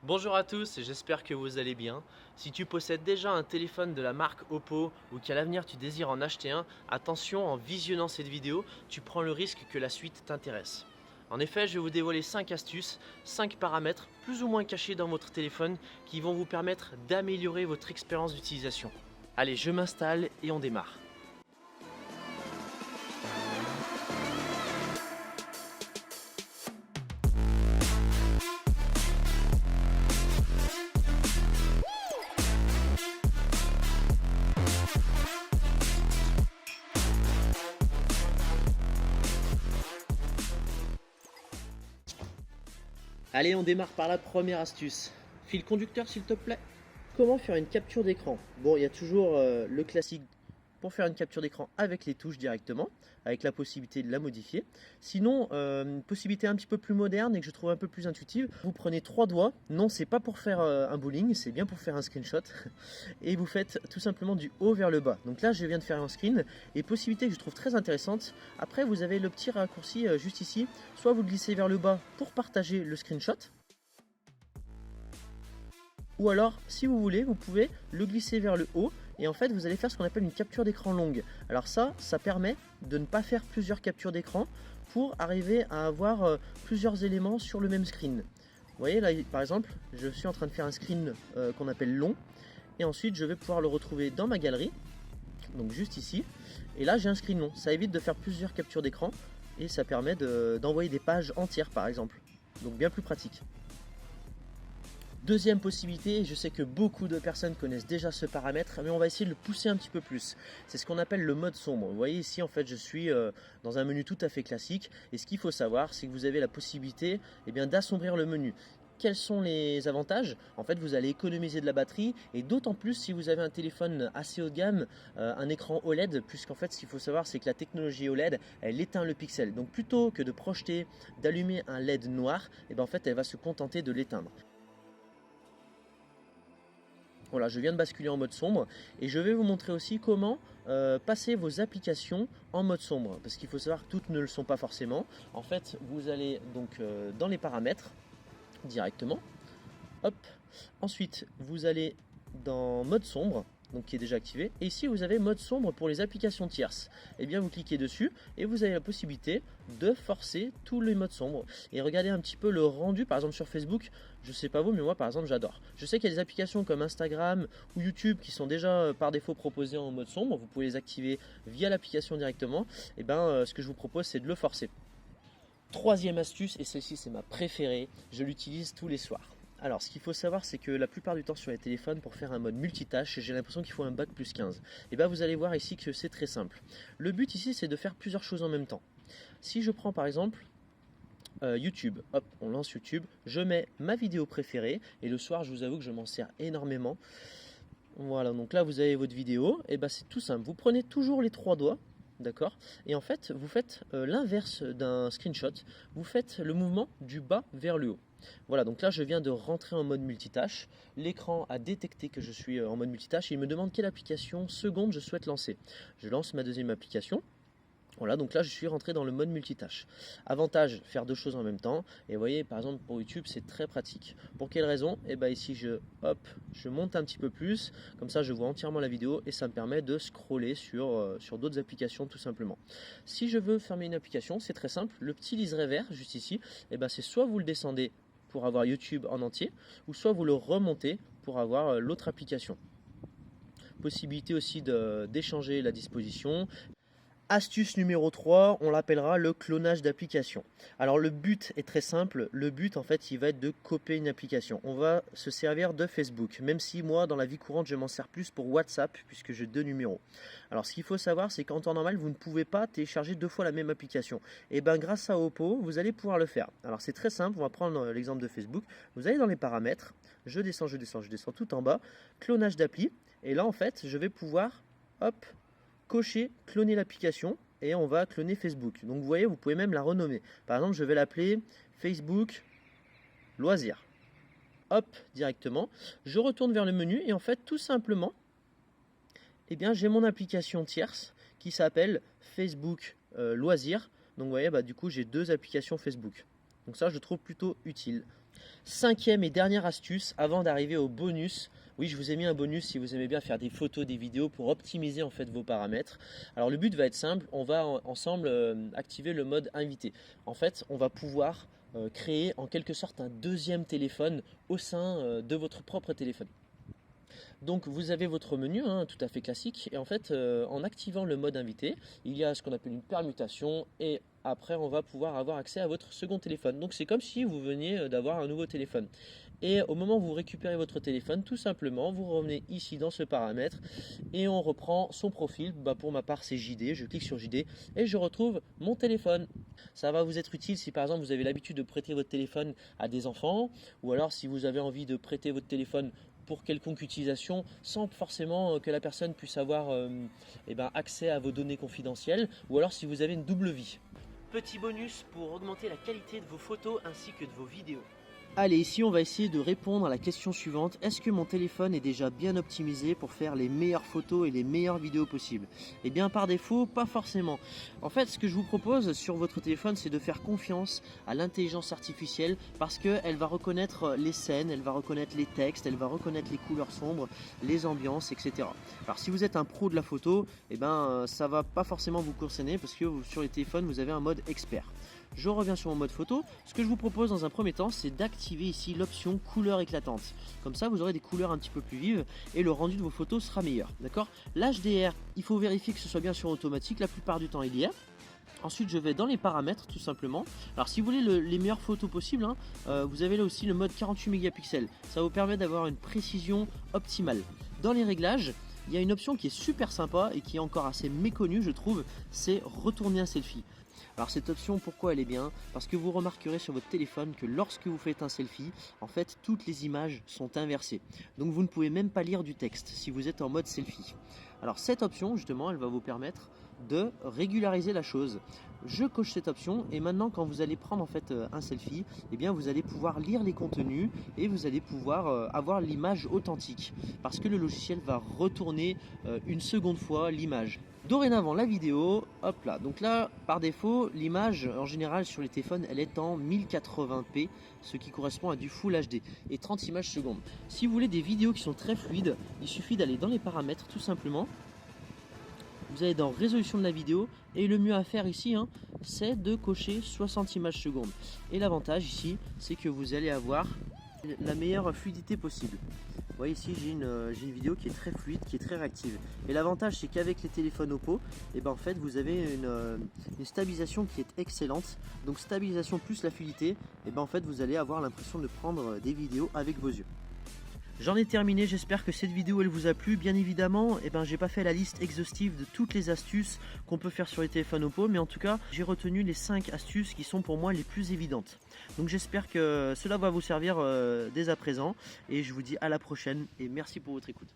Bonjour à tous, j'espère que vous allez bien. Si tu possèdes déjà un téléphone de la marque Oppo ou qu'à l'avenir tu désires en acheter un, attention, en visionnant cette vidéo, tu prends le risque que la suite t'intéresse. En effet, je vais vous dévoiler 5 astuces, 5 paramètres plus ou moins cachés dans votre téléphone qui vont vous permettre d'améliorer votre expérience d'utilisation. Allez, je m'installe et on démarre. Allez, on démarre par la première astuce. Fil conducteur s'il te plaît. Comment faire une capture d'écran? Bon, il y a toujours le classique pour faire une capture d'écran avec les touches directement, avec la possibilité de la modifier. Sinon, une possibilité un petit peu plus moderne et que je trouve un peu plus intuitive, vous prenez 3 doigts. Non, c'est pas pour faire un bowling, c'est bien pour faire un screenshot. Et vous faites tout simplement du haut vers le bas. Donc là, je viens de faire un screen. Et possibilité que je trouve très intéressante. Après, vous avez le petit raccourci juste ici. Soit vous le glissez vers le bas pour partager le screenshot. Ou alors, si vous voulez, vous pouvez le glisser vers le haut et en fait vous allez faire ce qu'on appelle une capture d'écran longue. Alors ça permet de ne pas faire plusieurs captures d'écran pour arriver à avoir plusieurs éléments sur le même screen. Vous voyez là par exemple, je suis en train de faire un screen qu'on appelle long et ensuite je vais pouvoir le retrouver dans ma galerie, donc juste ici, et là j'ai un screen long. Ça évite de faire plusieurs captures d'écran et ça permet d'envoyer des pages entières par exemple, donc bien plus pratique. Deuxième possibilité, je sais que beaucoup de personnes connaissent déjà ce paramètre, mais on va essayer de le pousser un petit peu plus. C'est ce qu'on appelle le mode sombre. Vous voyez ici, en fait, je suis dans un menu tout à fait classique. Et ce qu'il faut savoir, c'est que vous avez la possibilité d'assombrir le menu. Quels sont les avantages? En fait, vous allez économiser de la batterie et d'autant plus si vous avez un téléphone assez haut de gamme, un écran OLED, puisqu'en fait, ce qu'il faut savoir, c'est que la technologie OLED, elle éteint le pixel. Donc, plutôt que de projeter, d'allumer un LED noir, en fait, elle va se contenter de l'éteindre. Voilà, je viens de basculer en mode sombre et je vais vous montrer aussi comment passer vos applications en mode sombre, parce qu'il faut savoir que toutes ne le sont pas forcément. En fait, vous allez donc dans les paramètres directement, hop. Ensuite, vous allez dans mode sombre, donc qui est déjà activé, et ici vous avez mode sombre pour les applications tierces. Et bien vous cliquez dessus et vous avez la possibilité de forcer tous les modes sombres et regardez un petit peu le rendu. Par exemple sur Facebook, je sais pas vous, mais moi par exemple j'adore. Je sais qu'il y a des applications comme Instagram ou YouTube qui sont déjà par défaut proposées en mode sombre. Vous pouvez les activer via l'application directement. Et ce que je vous propose, c'est de le forcer. Troisième astuce, et celle-ci c'est ma préférée, je l'utilise tous les soirs. Alors ce qu'il faut savoir, c'est que la plupart du temps sur les téléphones, pour faire un mode multitâche, j'ai l'impression qu'il faut un bac plus 15. Et vous allez voir ici que c'est très simple. Le but ici, c'est de faire plusieurs choses en même temps. Si je prends par exemple YouTube, hop, on lance YouTube, je mets ma vidéo préférée, et le soir, je vous avoue que je m'en sers énormément. Voilà, donc là vous avez votre vidéo, et c'est tout simple. Vous prenez toujours les 3 doigts. D'accord. Et en fait, vous faites l'inverse d'un screenshot. Vous faites le mouvement du bas vers le haut. Voilà, donc là, je viens de rentrer en mode multitâche. L'écran a détecté que je suis en mode multitâche et il me demande quelle application seconde je souhaite lancer. Je lance ma deuxième application. Voilà, donc là je suis rentré dans le mode multitâche. Avantage, faire 2 choses en même temps. Et vous voyez, par exemple pour YouTube, c'est très pratique. Pour quelle raison? Ici je monte un petit peu plus, comme ça je vois entièrement la vidéo et ça me permet de scroller sur d'autres applications tout simplement. Si je veux fermer une application, c'est très simple. Le petit liseré vert juste ici, c'est soit vous le descendez pour avoir YouTube en entier, ou soit vous le remontez pour avoir l'autre application. Possibilité aussi d'échanger la disposition. Astuce numéro 3, on l'appellera le clonage d'application. Alors le but est très simple, le but en fait il va être de copier une application. On va se servir de Facebook, même si moi dans la vie courante je m'en sers plus pour WhatsApp puisque j'ai 2 numéros. Alors ce qu'il faut savoir c'est qu'en temps normal vous ne pouvez pas télécharger 2 fois la même application. Et grâce à Oppo vous allez pouvoir le faire. Alors c'est très simple, on va prendre l'exemple de Facebook. Vous allez dans les paramètres, je descends tout en bas, clonage d'appli. Et là en fait je vais pouvoir, hop, cocher cloner l'application et on va cloner Facebook. Donc vous voyez, vous pouvez même la renommer. Par exemple, je vais l'appeler Facebook Loisirs. Hop, directement. Je retourne vers le menu et en fait, tout simplement, j'ai mon application tierce qui s'appelle Facebook Loisirs. Donc vous voyez, du coup, j'ai 2 applications Facebook. Donc ça, je trouve plutôt utile. Cinquième et dernière astuce avant d'arriver au bonus. Oui, je vous ai mis un bonus si vous aimez bien faire des photos, des vidéos pour optimiser en fait vos paramètres. Alors le but va être simple, on va ensemble activer le mode invité. En fait, on va pouvoir créer en quelque sorte un deuxième téléphone au sein de votre propre téléphone. Donc vous avez votre menu tout à fait classique et en fait en activant le mode invité, il y a ce qu'on appelle une permutation et après on va pouvoir avoir accès à votre second téléphone. Donc c'est comme si vous veniez d'avoir un nouveau téléphone. Et au moment où vous récupérez votre téléphone, tout simplement, vous revenez ici dans ce paramètre et on reprend son profil. Pour ma part, c'est JD. Je clique sur JD et je retrouve mon téléphone. Ça va vous être utile si par exemple vous avez l'habitude de prêter votre téléphone à des enfants ou alors si vous avez envie de prêter votre téléphone pour quelconque utilisation sans forcément que la personne puisse avoir accès à vos données confidentielles ou alors si vous avez une double vie. Petit bonus pour augmenter la qualité de vos photos ainsi que de vos vidéos. Allez, ici on va essayer de répondre à la question suivante. Est-ce que mon téléphone est déjà bien optimisé pour faire les meilleures photos et les meilleures vidéos possibles? Eh bien par défaut, pas forcément. En fait, ce que je vous propose sur votre téléphone, c'est de faire confiance à l'intelligence artificielle parce qu'elle va reconnaître les scènes, elle va reconnaître les textes, elle va reconnaître les couleurs sombres, les ambiances, etc. Alors si vous êtes un pro de la photo, eh ben, ça va pas forcément vous concerner parce que sur les téléphones, vous avez un mode expert. Je reviens sur mon mode photo. Ce que je vous propose dans un premier temps, c'est d'activer ici l'option couleur éclatante. Comme ça, vous aurez des couleurs un petit peu plus vives et le rendu de vos photos sera meilleur. D'accord? L'HDR, il faut vérifier que ce soit bien sur automatique. La plupart du temps, il y est. Ensuite, je vais dans les paramètres tout simplement. Alors, si vous voulez les meilleures photos possibles, vous avez là aussi le mode 48 mégapixels. Ça vous permet d'avoir une précision optimale. Dans les réglages, il y a une option qui est super sympa et qui est encore assez méconnue, je trouve, c'est retourner un selfie. Alors cette option, pourquoi elle est bien? Parce que vous remarquerez sur votre téléphone que lorsque vous faites un selfie, en fait toutes les images sont inversées. Donc vous ne pouvez même pas lire du texte si vous êtes en mode selfie. Alors cette option justement, elle va vous permettre de régulariser la chose. Je coche cette option et maintenant quand vous allez prendre en fait un selfie, eh bien vous allez pouvoir lire les contenus et vous allez pouvoir avoir l'image authentique parce que le logiciel va retourner une seconde fois l'image. Dorénavant la vidéo, hop là, donc là par défaut l'image en général sur les téléphones elle est en 1080p, ce qui correspond à du Full HD et 30 images secondes. Si vous voulez des vidéos qui sont très fluides, il suffit d'aller dans les paramètres tout simplement. Vous allez dans résolution de la vidéo et le mieux à faire ici c'est de cocher 60 images secondes. Et l'avantage ici c'est que vous allez avoir la meilleure fluidité possible. Vous voyez ici j'ai une vidéo qui est très fluide, qui est très réactive. Et l'avantage c'est qu'avec les téléphones Oppo, en fait vous avez une stabilisation qui est excellente. Donc stabilisation plus la fluidité, en fait vous allez avoir l'impression de prendre des vidéos avec vos yeux. J'en ai terminé, j'espère que cette vidéo elle vous a plu. Bien évidemment, j'ai pas fait la liste exhaustive de toutes les astuces qu'on peut faire sur les téléphones Oppo, mais en tout cas, j'ai retenu les 5 astuces qui sont pour moi les plus évidentes. Donc j'espère que cela va vous servir dès à présent et je vous dis à la prochaine et merci pour votre écoute.